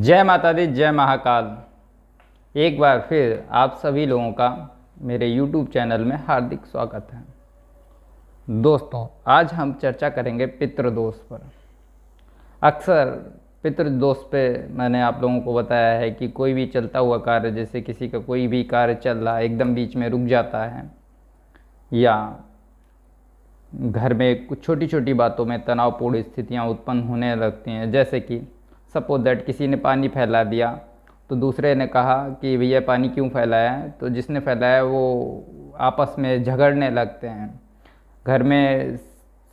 जय माता दी, जय महाकाल। एक बार फिर आप सभी लोगों का मेरे YouTube चैनल में हार्दिक स्वागत है। दोस्तों, आज हम चर्चा करेंगे पितृदोष पर। अक्सर पितृदोष पे मैंने आप लोगों को बताया है कि कोई भी चलता हुआ कार्य, जैसे किसी का कोई भी कार्य चल रहा है, एकदम बीच में रुक जाता है, या घर में कुछ छोटी छोटी बातों में तनावपूर्ण स्थितियाँ उत्पन्न होने लगती हैं। जैसे कि सपोज दैट किसी ने पानी फैला दिया तो दूसरे ने कहा कि भैया पानी क्यों फैलाया है, तो जिसने फैलाया वो आपस में झगड़ने लगते हैं। घर में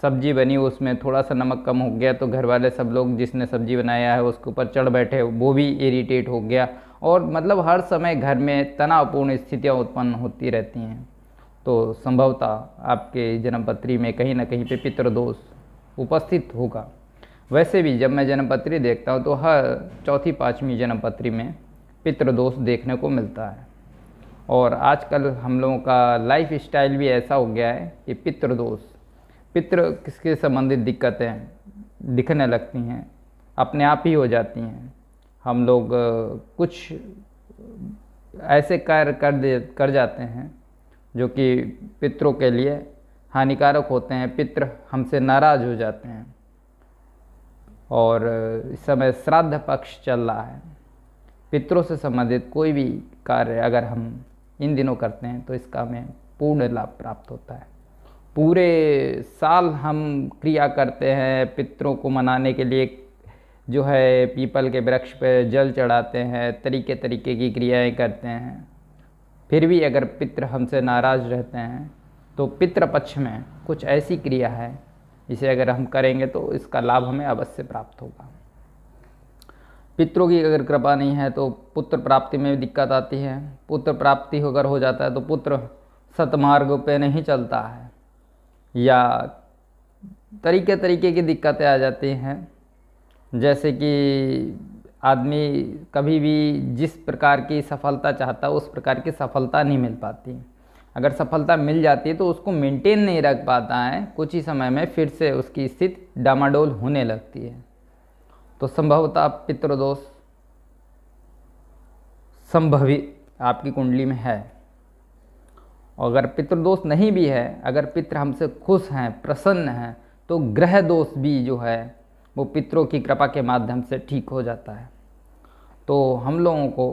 सब्जी बनी, उसमें थोड़ा सा नमक कम हो गया तो घर वाले सब लोग, जिसने सब्जी बनाया है उसके ऊपर चढ़ बैठे, वो भी इरिटेट हो गया। और मतलब हर समय घर में तनावपूर्ण स्थितियाँ उत्पन्न होती रहती हैं। तो संभवतः आपके जन्मपत्री में कहीं ना कहीं पे पितृदोष उपस्थित होगा। वैसे भी जब मैं जन्मपत्री देखता हूँ तो हर चौथी पाँचवीं जन्मपत्री में पितृदोष देखने को मिलता है। और आजकल हम लोगों का लाइफ स्टाइल भी ऐसा हो गया है कि पितृ किसके संबंधित दिक्कतें दिखने लगती हैं, अपने आप ही हो जाती हैं। हम लोग कुछ ऐसे कार्य कर जाते हैं जो कि पितरों के लिए हानिकारक होते हैं। पितृ हमसे नाराज़ हो जाते हैं। और इस समय श्राद्ध पक्ष चल रहा है। पितरों से संबंधित कोई भी कार्य अगर हम इन दिनों करते हैं तो इसका हमें पूर्ण लाभ प्राप्त होता है। पूरे साल हम क्रिया करते हैं पितरों को मनाने के लिए, जो है पीपल के वृक्ष पर जल चढ़ाते हैं, तरीके तरीके की क्रियाएं करते हैं। फिर भी अगर पितृ हमसे नाराज़ रहते हैं तो पितृपक्ष में कुछ ऐसी क्रिया है इसे अगर हम करेंगे तो इसका लाभ हमें अवश्य प्राप्त होगा। पितरों की अगर कृपा नहीं है तो पुत्र प्राप्ति में दिक्कत आती है। पुत्र प्राप्ति अगर हो जाता है तो पुत्र सतमार्ग पे नहीं चलता है, या तरीके तरीके की दिक्कतें आ जाती हैं। जैसे कि आदमी कभी भी जिस प्रकार की सफलता चाहता है उस प्रकार की सफलता नहीं मिल पाती। अगर सफलता मिल जाती है तो उसको मेंटेन नहीं रख पाता है, कुछ ही समय में फिर से उसकी स्थिति डामाडोल होने लगती है। तो संभवतः पितृदोष संभवित आपकी कुंडली में है। और अगर पितृदोष नहीं भी है, अगर पितृ हमसे खुश हैं, प्रसन्न हैं, तो ग्रह दोष भी जो है वो पितरों की कृपा के माध्यम से ठीक हो जाता है। तो हम लोगों को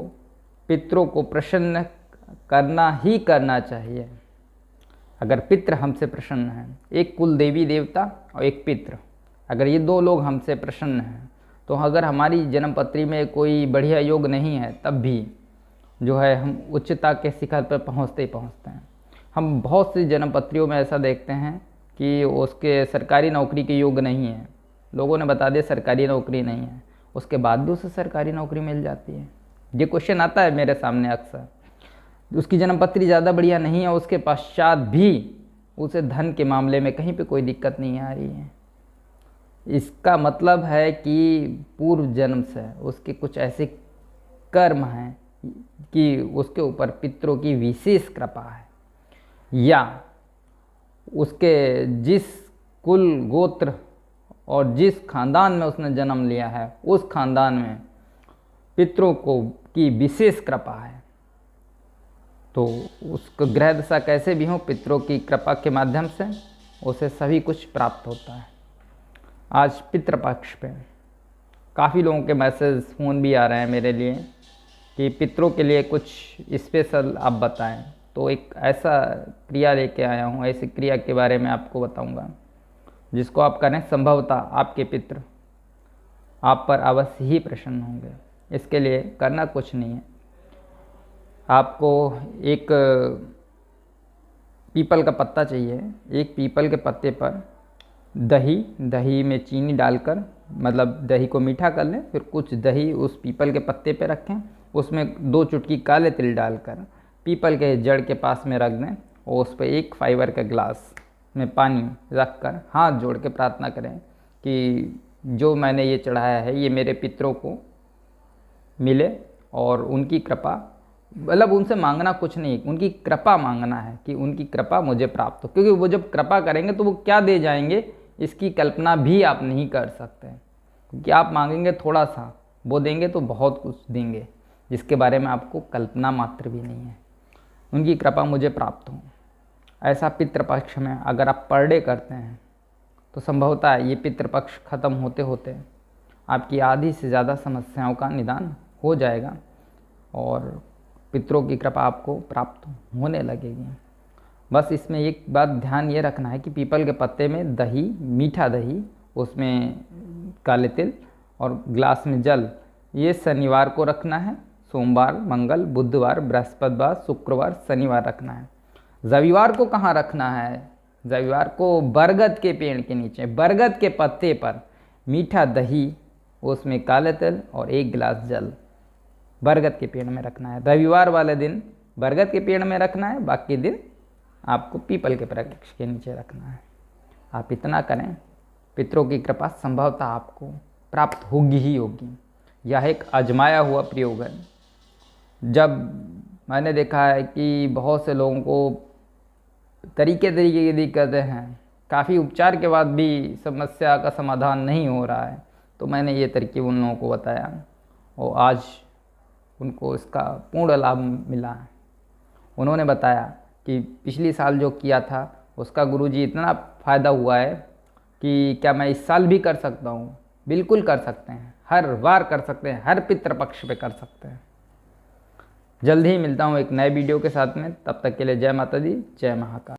पितरों को प्रसन्न करना ही करना चाहिए। अगर पितृ हमसे प्रसन्न हैं, एक कुल देवी देवता और एक पितृ, अगर ये दो लोग हमसे प्रसन्न हैं, तो अगर हमारी जन्मपत्री में कोई बढ़िया योग नहीं है तब भी जो है हम उच्चता के शिखर पर पहुँचते ही पहुँचते हैं। हम बहुत सी जन्मपत्रियों में ऐसा देखते हैं कि उसके सरकारी नौकरी के योग नहीं है, लोगों ने बता दिया सरकारी नौकरी नहीं है, उसके बाद भी उसे सरकारी नौकरी मिल जाती है। ये क्वेश्चन आता है मेरे सामने अक्सर। उसकी जन्मपत्री ज़्यादा बढ़िया नहीं है, उसके पश्चात भी उसे धन के मामले में कहीं पे कोई दिक्कत नहीं आ रही है। इसका मतलब है कि पूर्व जन्म से उसके कुछ ऐसे कर्म हैं कि उसके ऊपर पितरों की विशेष कृपा है, या उसके जिस कुल गोत्र और जिस खानदान में उसने जन्म लिया है उस खानदान में पितरों को की विशेष कृपा है। तो उसको ग्रह दशा कैसे भी हो, पितरों की कृपा के माध्यम से उसे सभी कुछ प्राप्त होता है। आज पितृपक्ष पे काफ़ी लोगों के मैसेज, फ़ोन भी आ रहे हैं मेरे लिए कि पितरों के लिए कुछ स्पेशल आप बताएं। तो एक ऐसा क्रिया लेके आया हूँ, ऐसी क्रिया के बारे में आपको बताऊँगा जिसको आप करें, संभवतः आपके पितृ आप पर अवश्य ही प्रसन्न होंगे। इसके लिए करना कुछ नहीं है, आपको एक पीपल का पत्ता चाहिए। एक पीपल के पत्ते पर दही में चीनी डालकर, मतलब दही को मीठा कर लें, फिर कुछ दही उस पीपल के पत्ते पे रखें, उसमें 2 चुटकी काले तिल डालकर पीपल के जड़ के पास में रख दें, और उस पर एक फाइबर का गिलास में पानी रखकर हाथ जोड़ के प्रार्थना करें कि जो मैंने ये चढ़ाया है ये मेरे पितरों को मिले और उनकी कृपा, मतलब उनसे मांगना कुछ नहीं, उनकी कृपा मांगना है कि उनकी कृपा मुझे प्राप्त हो। क्योंकि वो जब कृपा करेंगे तो वो क्या दे जाएंगे इसकी कल्पना भी आप नहीं कर सकते। क्योंकि आप मांगेंगे थोड़ा सा, वो देंगे तो बहुत कुछ देंगे, जिसके बारे में आपको कल्पना मात्र भी नहीं है। उनकी कृपा मुझे प्राप्त हो। ऐसा पितृपक्ष में अगर आप पर डे करते हैं तो संभवतः ये पितृपक्ष खत्म होते होते आपकी आधी से ज़्यादा समस्याओं का निदान हो जाएगा और पितरों की कृपा आपको प्राप्त होने लगेगी। बस इसमें एक बात ध्यान ये रखना है कि पीपल के पत्ते में दही, मीठा दही, उसमें काले तिल और ग्लास में जल, ये शनिवार को रखना है। सोमवार, मंगल, बुधवार, बृहस्पतिवार, शुक्रवार, शनिवार रखना है। रविवार को कहाँ रखना है? रविवार को बरगद के पेड़ के नीचे, बरगद के पत्ते पर मीठा दही, उसमें काले तिल और 1 गिलास जल बरगद के पेड़ में रखना है। रविवार वाले दिन बरगद के पेड़ में रखना है, बाकी दिन आपको पीपल के वृक्ष के नीचे रखना है। आप इतना करें, पितरों की कृपा संभवतः आपको प्राप्त होगी ही होगी। यह एक आजमाया हुआ प्रयोग है। जब मैंने देखा है कि बहुत से लोगों को तरीके की दिक्कतें हैं, काफ़ी उपचार के बाद भी समस्या का समाधान नहीं हो रहा है, तो मैंने ये तरीके उन लोगों को बताया और आज उनको इसका पूर्ण लाभ मिला है। उन्होंने बताया कि पिछली साल जो किया था उसका गुरुजी इतना फ़ायदा हुआ है कि क्या मैं इस साल भी कर सकता हूँ? बिल्कुल कर सकते हैं, हर बार कर सकते हैं, हर पितृपक्ष पे कर सकते हैं। जल्द ही मिलता हूँ एक नए वीडियो के साथ में, तब तक के लिए जय माता दी, जय महाकाल।